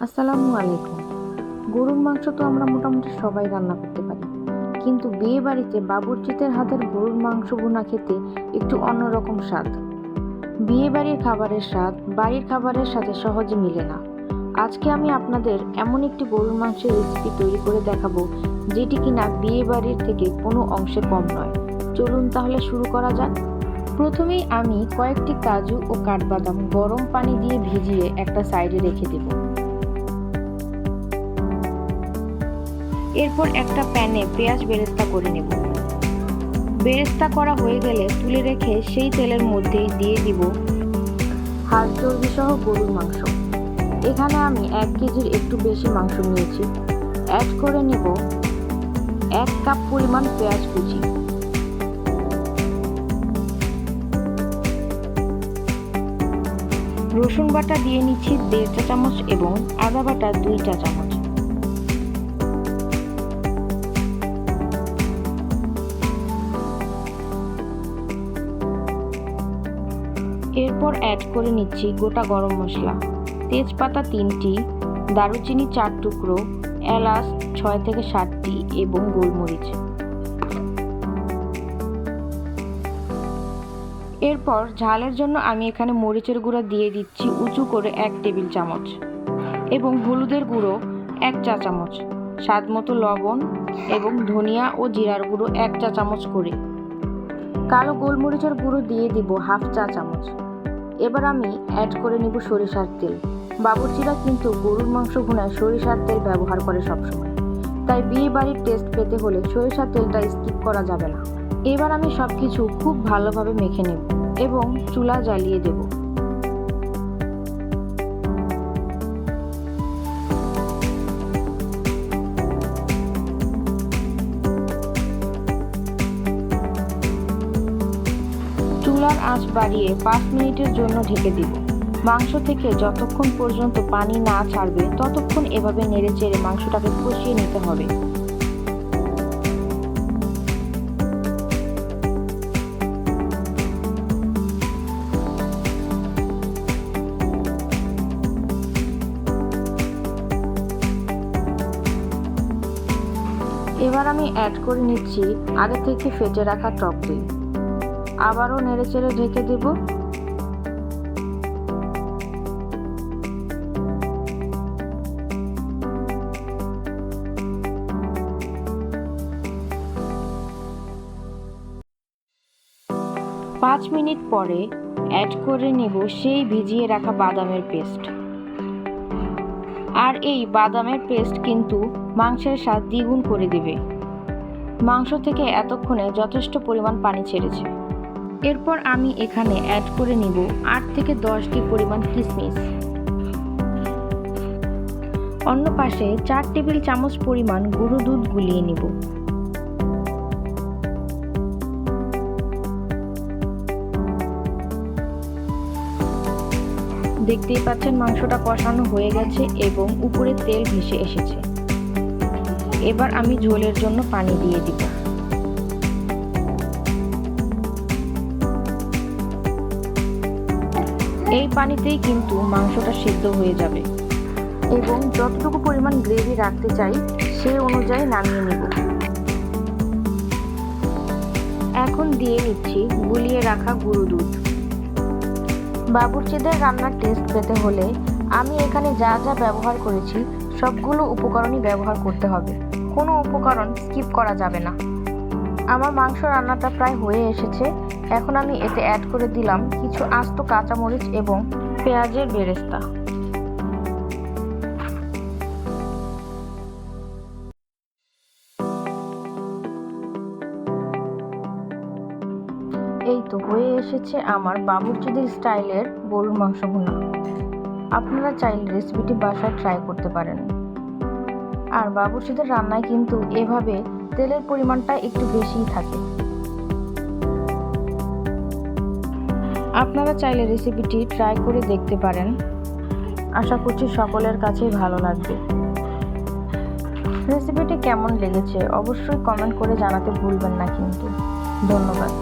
আসসালামু আলাইকুম। গরুর মাংস তো আমরা মোটামুটি সবাই রান্না করতে পারি, কিন্তু বিয়ে বাড়িতে বাবুর্চিদের হাতের গরুর মাংস ভুনা খেতে একটু অন্যরকম স্বাদ। বিয়ে বাড়ির খাবারের স্বাদ বাড়ির খাবারের সাথে সহজে মিলে না। আজকে আমি আপনাদের এমন একটি গরুর মাংসের রেসিপি তৈরি করে দেখাবো, যেটি কিনা বিয়ে বাড়ির থেকে কোনো অংশে কম নয়। চলুন তাহলে শুরু করা যাক। প্রথমেই আমি কয়েকটি কাজু ও কাঠবাদাম গরম পানি দিয়ে ভিজিয়ে একটা সাইডে রেখে দেব। এরপর একটা প্যানে পেঁয়াজ বেরেস্তা করে নেব। বেরেস্তা করা হয়ে গেলে তুলে রেখে সেই তেলের মধ্যেই দিয়ে দিব হাড় চর্বি সহ গরুর মাংস। এখানে আমি 1 কেজির একটু বেশি মাংস নিয়েছি। অ্যাড করে নেব 1 কাপ পরিমাণ পেঁয়াজ কুচি। রসুন বাটা দিয়ে নিচ্ছি 1.5 চা চামচ এবং আদা বাটা 2 চা চামচ। এরপর অ্যাড করে নিচ্ছি গোটা গরম মশলা, তেজপাতা 3টি, দারুচিনি 4 টুকরো, এলাচ 6 থেকে 7টি এবং গোলমরিচ। এরপর ঝালের জন্য আমি এখানে মরিচের গুঁড়া দিয়ে দিচ্ছি উঁচু করে 1 টেবিল চামচ এবং হলুদের গুঁড়ো 1 চা চামচ, স্বাদমতো লবণ এবং ধনিয়া ও জিরার গুঁড়ো 1 চা চামচ করে। কালো গোলমরিচের গুঁড়ো দিয়ে দিব 1/2 চা চামচ। এবার আমি অ্যাড করে নিব সরিষার তেল। বাবুর্চিরা কিন্তু গরুর মাংস ভুনায় সরিষার তেল ব্যবহার করে সবসময়, তাই বিয়ে বাড়ির টেস্ট পেতে হলে সরিষার তেলটা স্কিপ করা যাবে না। এবার আমি সবকিছু খুব ভালোভাবে মেখে নেব এবং চুলা জ্বালিয়ে দেব। চুলার আঁচ বাড়িয়ে 5 মিনিটের জন্য ঢেকে দিব। মাংস থেকে যতক্ষণ পর্যন্ত পানি না ছাড়বে ততক্ষণ এভাবে নেড়েচেড়ে মাংসটাকে কষিয়ে নিতে হবে। এবার আমি অ্যাড করে নিচ্ছি আগে থেকে ফেটে রাখা টক দই। আবারও নেড়েচেড়ে ঢেকে দেব। পাঁচ মিনিট পরে অ্যাড করে নেব সেই ভিজিয়ে রাখা বাদামের পেস্ট। আর এই বাদামের পেস্ট কিন্তু মাংসের স্বাদ দ্বিগুণ করে দেবে। মাংস থেকে এতক্ষণে যথেষ্ট পরিমাণ পানি ছেড়েছে। এরপর আমি এখানে অ্যাড করে নিব 8 থেকে 10টি পরিমাণ কিশমিশ। অন্য পাশে 4 টেবিল চামচ পরিমাণ গুঁড়ো দুধ গুলিয়ে নিব। দেখতেই পাচ্ছেন মাংসটা কষানো হয়ে গেছে এবং উপরে তেল ভেসে এসেছে। এবার আমি ঝোলের জন্য পানি দিয়ে দিব। এই পানিতেই কিন্তু মাংসটা সিদ্ধ হয়ে যাবে এবং যতটুকু পরিমাণ গ্রেভি রাখতে চাই সেই অনুযায়ী নামিয়ে নেব। এখন দিয়ে নিচ্ছি গুলিয়ে রাখা গুঁড়ো দুধ। বাবুর্চিদের রান্নার টেস্ট পেতে হলে আমি এখানে যা যা ব্যবহার করেছি সবগুলো উপকরণই ব্যবহার করতে হবে, কোনো উপকরণ স্কিপ করা যাবে না। আমার মাংস রান্নাটা প্রায় হয়ে এসেছে। এখন আমি এতে অ্যাড করে দিলাম কিছু আস্ত কাঁচামরিচ এবং পেঁয়াজের বেরেস্তা। এই তো হয়ে এসেছে আমার বাবুর্চিদের স্টাইলের গরুর মাংস ভুনা। আপনারা চাইলে রেসিপিটি বাসায় ট্রাই করতে পারেন। আর বাবুর্চিদের রান্নায় কিন্তু এভাবে তেলের পরিমাণটা একটু বেশিই থাকে। আপনারা চাইলে রেসিপিটি ট্রাই করে দেখতে পারেন। আশা করছি সকলের কাছেই ভালো লাগবে। রেসিপিটি কেমন লেগেছে অবশ্যই কমেন্ট করে জানাতে ভুলবেন না কিন্তু। ধন্যবাদ।